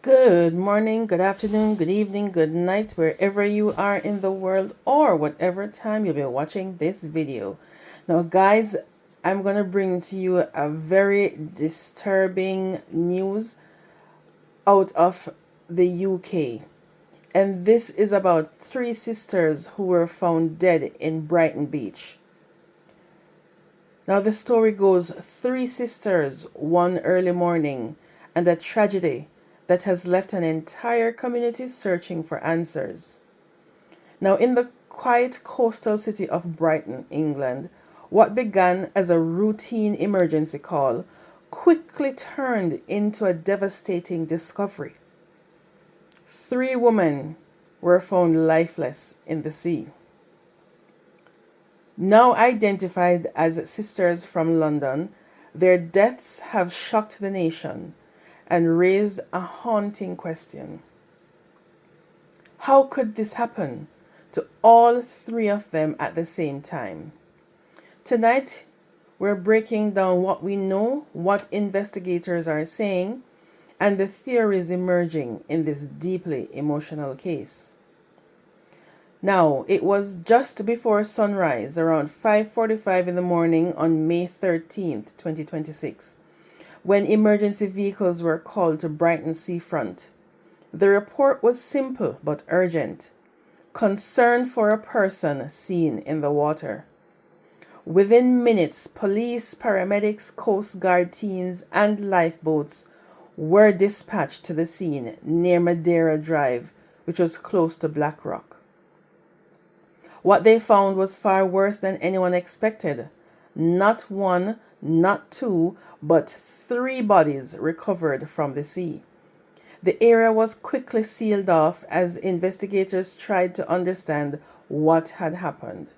Good morning, good afternoon, good evening, good night, wherever you are in the world or whatever time you'll be watching this video. Now, guys, I'm going to bring to you a very disturbing news out of the UK. And this is about three sisters who were found dead in Brighton Beach. Now, the story goes three sisters one early morning, and a tragedy that has left an entire community searching for answers. Now, in the quiet coastal city of Brighton, England, what began as a routine emergency call quickly turned into a devastating discovery. Three women were found lifeless in the sea. Now identified as sisters from London, their deaths have shocked the nation and raised a haunting question. How could this happen to all three of them at the same time? Tonight, we're breaking down what we know, what investigators are saying, and the theories emerging in this deeply emotional case. Now, it was just before sunrise, around 5:45 in the morning on May 13th, 2026, when emergency vehicles were called to Brighton seafront. The report was simple but urgent. Concern for a person seen in the water. Within minutes, police, paramedics, Coast Guard teams, and lifeboats were dispatched to the scene near Madeira Drive, which was close to Blackrock. What they found was far worse than anyone expected. Not one, not two, but three bodies recovered from the sea. The area was quickly sealed off as investigators tried to understand what had happened.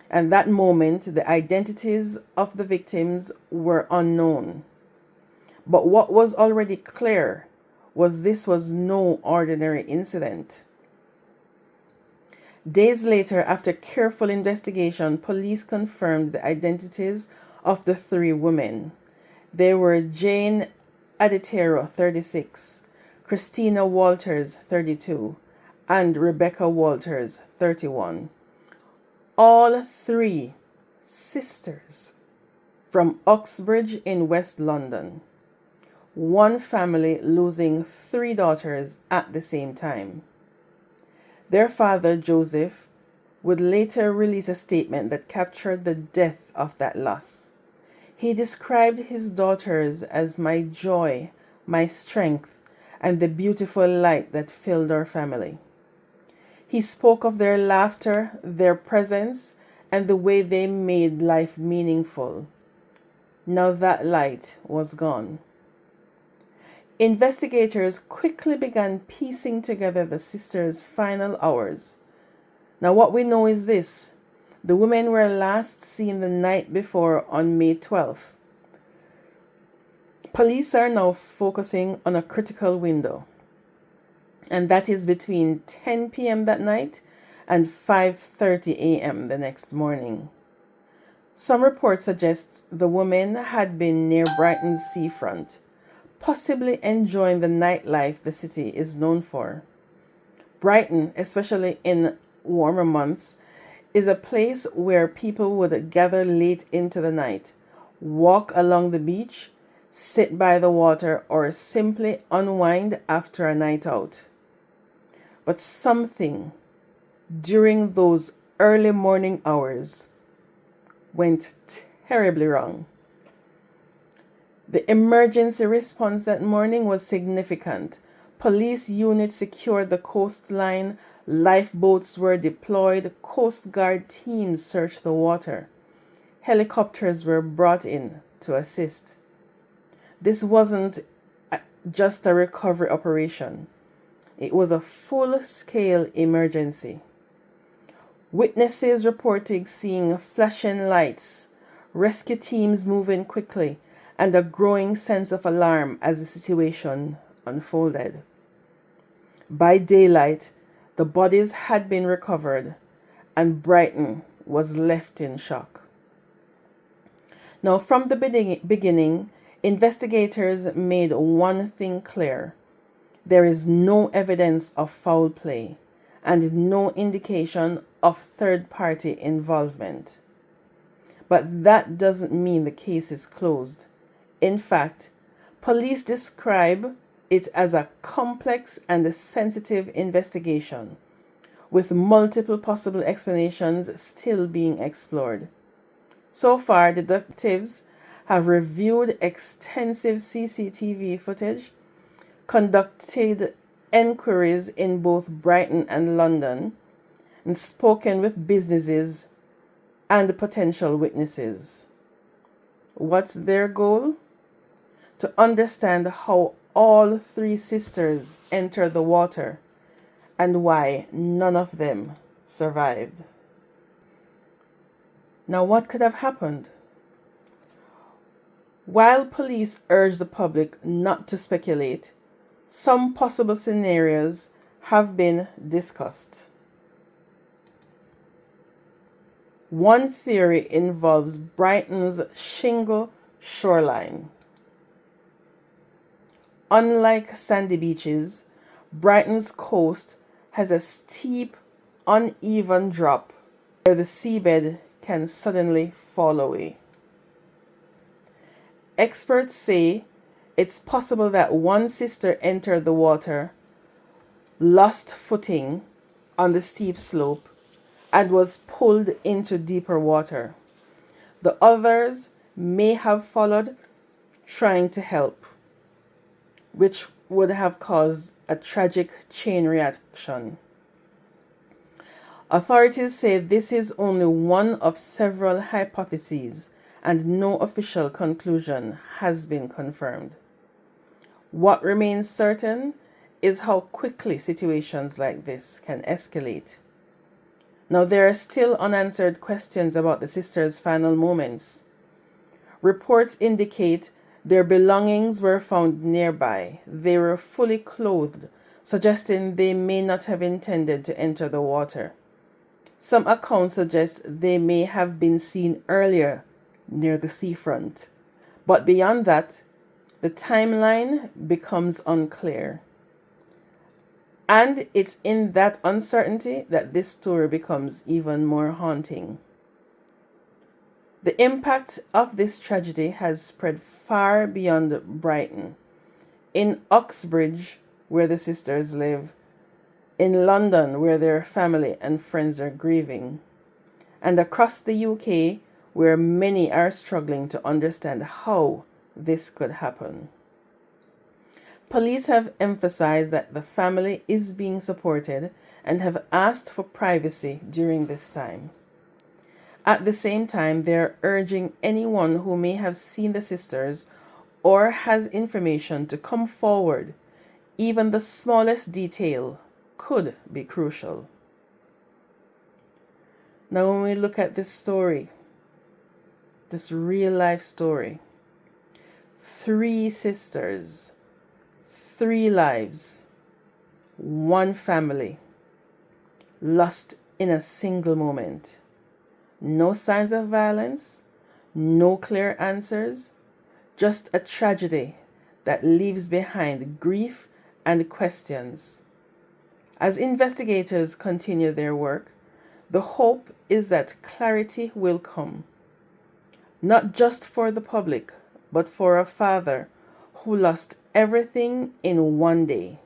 At that moment, the identities of the victims were unknown. But what was already clear was this was no ordinary incident. Days later, after careful investigation, police confirmed the identities of the three women. They were Jane Aditero, 36, Christina Walters, 32, and Rebecca Walters, 31. All three sisters from Uxbridge in West London. One family losing three daughters at the same time. Their father, Joseph, would later release a statement that captured the depth of that loss. He described his daughters as my joy, my strength, and the beautiful light that filled our family. He spoke of their laughter, their presence, and the way they made life meaningful. Now that light was gone. Investigators quickly began piecing together the sisters' final hours. Now what we know is this. The women were last seen the night before on May 12th. Police are now focusing on a critical window, and that is between 10 p.m. that night and 5:30 a.m. the next morning. Some reports suggest the women had been near Brighton's seafront, possibly enjoying the nightlife the city is known for. Brighton, especially in warmer months, is a place where people would gather late into the night, walk along the beach, sit by the water, or simply unwind after a night out. But something during those early morning hours went terribly wrong. The emergency response that morning was significant. Police units secured the coastline, lifeboats were deployed, Coast Guard teams searched the water. Helicopters were brought in to assist. This wasn't just a recovery operation. It was a full-scale emergency. Witnesses reported seeing flashing lights, rescue teams moving quickly, and a growing sense of alarm as the situation unfolded. By daylight, the bodies had been recovered, and Brighton was left in shock. Now, from the beginning, investigators made one thing clear. There is no evidence of foul play and no indication of third-party involvement. But that doesn't mean the case is closed. In fact, police describe it as a complex and a sensitive investigation, with multiple possible explanations still being explored. So far, detectives have reviewed extensive CCTV footage, conducted enquiries in both Brighton and London, and spoken with businesses and potential witnesses. What's their goal? To understand how all three sisters entered the water and why none of them survived. Now, what could have happened? While police urge the public not to speculate, some possible scenarios have been discussed. One theory involves Brighton's shingle shoreline. Unlike sandy beaches, Brighton's coast has a steep, uneven drop where the seabed can suddenly fall away. Experts say it's possible that one sister entered the water, lost footing on the steep slope, and was pulled into deeper water. The others may have followed, trying to help, which would have caused a tragic chain reaction. Authorities say this is only one of several hypotheses, and no official conclusion has been confirmed. What remains certain is how quickly situations like this can escalate. Now, there are still unanswered questions about the sisters' final moments. Reports indicate their belongings were found nearby. They were fully clothed, suggesting they may not have intended to enter the water. Some accounts suggest they may have been seen earlier near the seafront. But beyond that, the timeline becomes unclear. And it's in that uncertainty that this story becomes even more haunting. The impact of this tragedy has spread far beyond Brighton. In Uxbridge, where the sisters live, in London, where their family and friends are grieving, and across the UK, where many are struggling to understand how this could happen. Police have emphasized that the family is being supported and have asked for privacy during this time. At the same time, they are urging anyone who may have seen the sisters or has information to come forward. Even the smallest detail could be crucial. Now, when we look at this story, this real life story, 3 sisters, 3 lives, 1 family, lost in a single moment. No signs of violence, no clear answers, just a tragedy that leaves behind grief and questions. As investigators continue their work, the hope is that clarity will come, not just for the public, but for a father who lost everything in one day.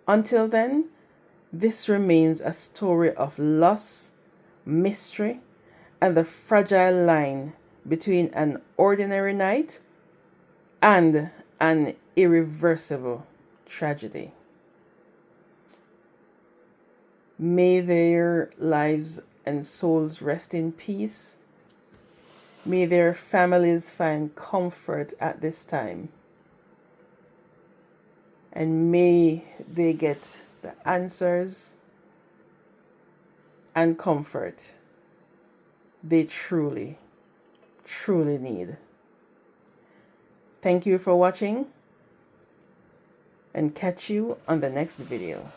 Until then, this remains a story of loss, mystery, and the fragile line between an ordinary night and an irreversible tragedy. May their lives and souls rest in peace. May their families find comfort at this time. And may they get the answers and comfort they truly, truly need. Thank you for watching, and catch you on the next video.